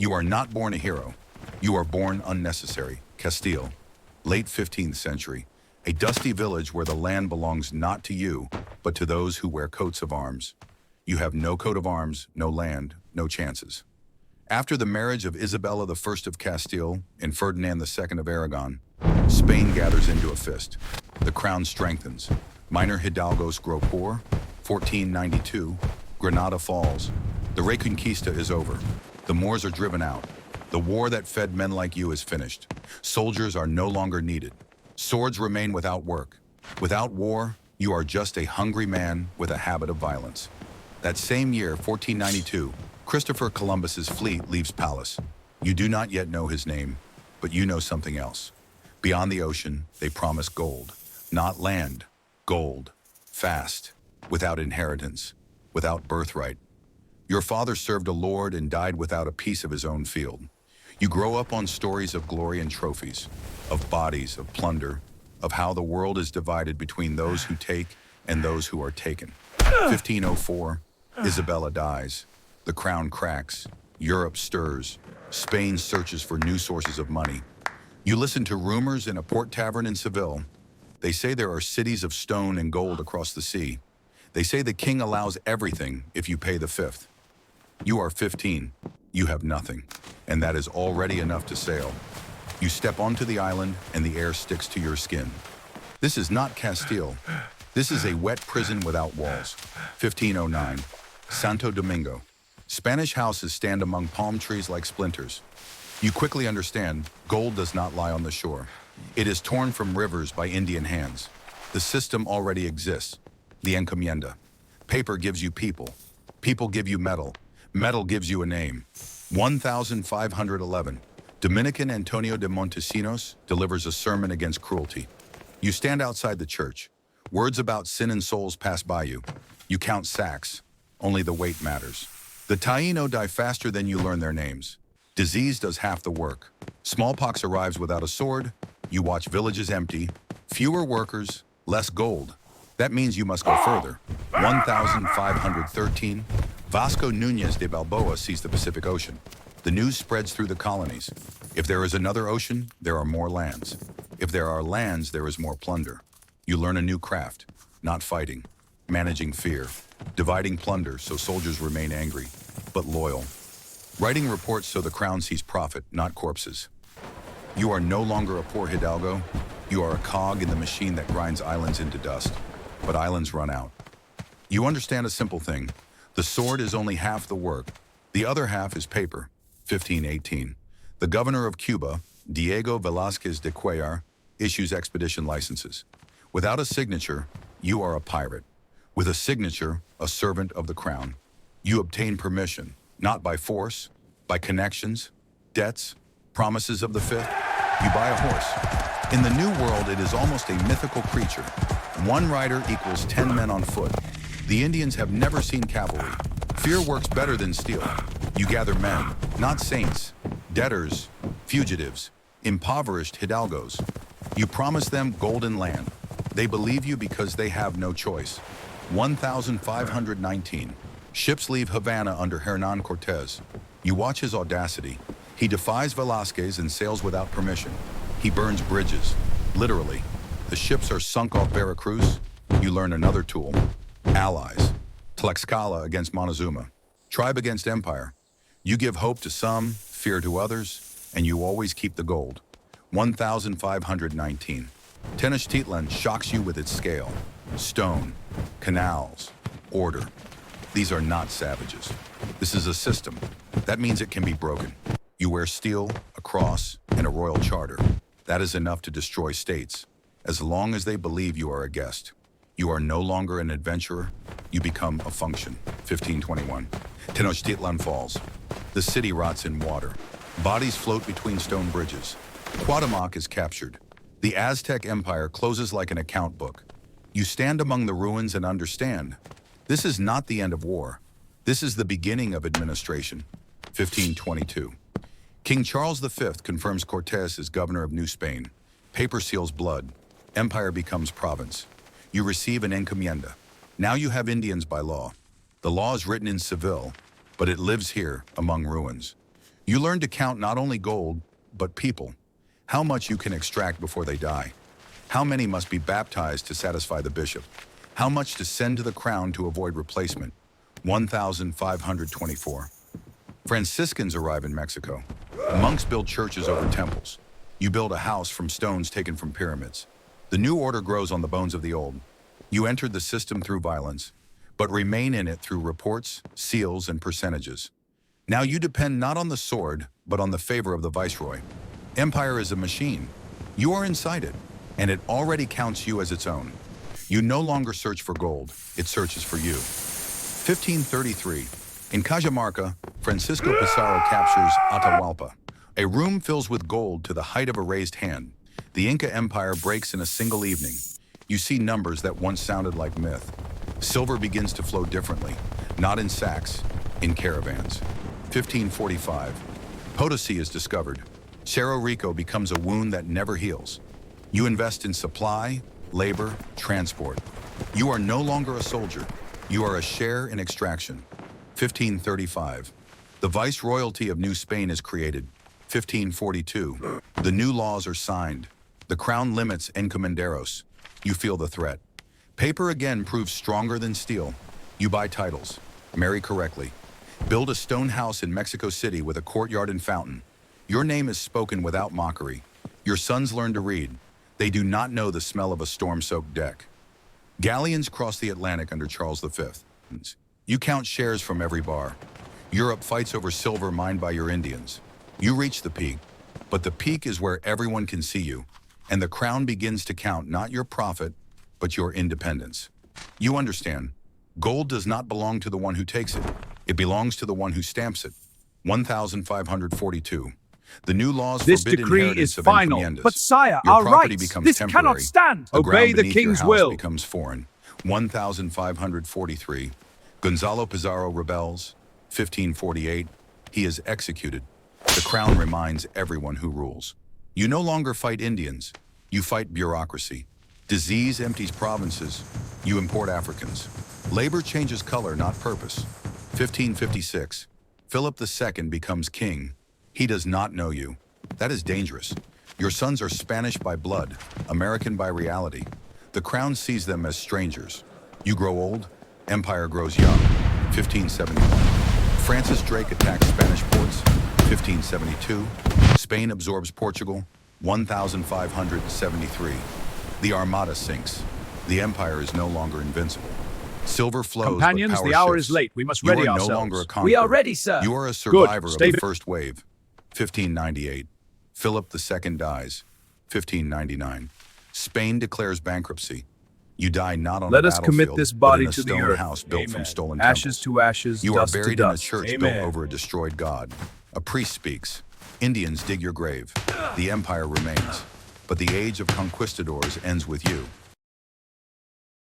You are not born a hero. You are born unnecessary. Castile, late 15th century, a dusty village where the land belongs not to you, but to those who wear coats of arms. You have no coat of arms, no land, no chances. After the marriage of Isabella I of Castile and Ferdinand II of Aragon, Spain gathers into a fist. The crown strengthens. Minor hidalgos grow poor. 1492, Granada falls. The Reconquista is over. The Moors are driven out. The war that fed men like you is finished. Soldiers are no longer needed. Swords remain without work. Without war, you are just a hungry man with a habit of violence. That same year, 1492, Christopher Columbus's fleet leaves Palos. You do not yet know his name, but you know something else. Beyond the ocean, they promise gold. Not land, gold. Fast, without inheritance, without birthright. Your father served a lord and died without a piece of his own field. You grow up on stories of glory and trophies, of bodies, of plunder, of how the world is divided between those who take and those who are taken. 1504, Isabella dies. The crown cracks. Europe stirs. Spain searches for new sources of money. You listen to rumors in a port tavern in Seville. They say there are cities of stone and gold across the sea. They say the king allows everything if you pay the fifth. You are 15. You have nothing, and that is already enough to sail. You step onto the island, and the air sticks to your skin. This is not Castile. This is a wet prison without walls. 1509, Santo Domingo. Spanish houses stand among palm trees like splinters. You quickly understand, gold does not lie on the shore. It is torn from rivers by Indian hands. The system already exists. The encomienda. Paper gives you people. People give you metal. Metal gives you a name. 1511. Dominican Antonio de Montesinos delivers a sermon against cruelty. You stand outside the church. Words about sin and souls pass by you. You count sacks. Only the weight matters. The Taino die faster than you learn their names. Disease does half the work. Smallpox arrives without a sword. You watch villages empty. Fewer workers, less gold. That means you must go further. 1513. Vasco Núñez de Balboa sees the Pacific Ocean. The news spreads through the colonies. If there is another ocean, there are more lands. If there are lands, there is more plunder. You learn a new craft, not fighting, managing fear, dividing plunder so soldiers remain angry, but loyal. Writing reports so the crown sees profit, not corpses. You are no longer a poor hidalgo. You are a cog in the machine that grinds islands into dust. But islands run out. You understand a simple thing. The sword is only half the work. The other half is paper. 1518. The governor of Cuba, Diego Velázquez de Cuellar, issues expedition licenses. Without a signature, you are a pirate. With a signature, a servant of the crown. You obtain permission, not by force, by connections, debts, promises of the fifth. You buy a horse. In the New World, it is almost a mythical creature. One rider equals 10 men on foot. The Indians have never seen cavalry. Fear works better than steel. You gather men, not saints, debtors, fugitives, impoverished hidalgos. You promise them golden land. They believe you because they have no choice. 1519. Ships leave Havana under Hernán Cortés. You watch his audacity. He defies Velázquez and sails without permission. He burns bridges, literally. The ships are sunk off Veracruz. You learn another tool. Allies. Tlaxcala against Montezuma. Tribe against empire. You give hope to some, fear to others, and you always keep the gold. 1519. Tenochtitlan shocks you with its scale. Stone, canals, order. These are not savages. This is a system. That means it can be broken. You wear steel, a cross, and a royal charter. That is enough to destroy states, as long as they believe you are a guest. You are no longer an adventurer. You become a function. 1521. Tenochtitlan falls. The city rots in water. Bodies float between stone bridges. Cuauhtémoc is captured. The Aztec Empire closes like an account book. You stand among the ruins and understand. This is not the end of war. This is the beginning of administration. 1522. King Charles V confirms Cortés as governor of New Spain. Paper seals blood. Empire becomes province. You receive an encomienda. Now you have Indians by law. The law is written in Seville, but it lives here among ruins. You learn to count not only gold, but people. How much you can extract before they die. How many must be baptized to satisfy the bishop? How much to send to the crown to avoid replacement? 1,524. Franciscans arrive in Mexico. Monks build churches over temples. You build a house from stones taken from pyramids. The new order grows on the bones of the old. You entered the system through violence, but remain in it through reports, seals, and percentages. Now you depend not on the sword, but on the favor of the viceroy. Empire is a machine. You are inside it, and it already counts you as its own. You no longer search for gold, it searches for you. 1533. In Cajamarca, Francisco Pizarro captures Atahualpa. A room fills with gold to the height of a raised hand. The Inca Empire breaks in a single evening. You see numbers that once sounded like myth. Silver begins to flow differently, not in sacks, in caravans. 1545. Potosi is discovered. Cerro Rico becomes a wound that never heals. You invest in supply, labor, transport. You are no longer a soldier. You are a share in extraction. 1535. The Viceroyalty of New Spain is created. 1542. The new laws are signed. The crown limits encomenderos. You feel the threat. Paper again proves stronger than steel. You buy titles. Marry correctly. Build a stone house in Mexico City with a courtyard and fountain. Your name is spoken without mockery. Your sons learn to read. They do not know the smell of a storm-soaked deck. Galleons cross the Atlantic under Charles V. You count shares from every bar. Europe fights over silver mined by your Indians. You reach the peak, but the peak is where everyone can see you, and the crown begins to count not your profit, but your independence. You understand, gold does not belong to the one who takes it. It belongs to the one who stamps it. 1542. The new laws This forbid decree inheritance is of final, encomiendas. but sire, Your our property rights, becomes this temporary. cannot stand. The ground Obey the beneath your king's house will. becomes foreign. 1543. Gonzalo Pizarro rebels. 1548. He is executed. The crown reminds everyone who rules. You no longer fight Indians. You fight bureaucracy. Disease empties provinces. You import Africans. Labor changes color, not purpose. 1556. Philip II becomes king. He does not know you. That is dangerous. Your sons are Spanish by blood, American by reality. The crown sees them as strangers. You grow old, empire grows young. 1571. Francis Drake attacks Spanish ports. 1572. Spain absorbs Portugal. 1573. The Armada sinks. The empire is no longer invincible. Silver flows, Companions, but power the hour shifts. is late. We must You ready are ourselves. no longer a conqueror. We are ready, sir. You are a survivor of Stay the first wave. 1598. Philip II dies. 1599. Spain declares bankruptcy. You die not on Let a us commit battlefield, this but body in a to the stone earth. house built from Amen. stolen Ashes temples. to ashes, You are dust to buried in a dust. church Amen. built over a destroyed god. A priest speaks. Indians dig your grave. The empire remains. But the age of conquistadors ends with you.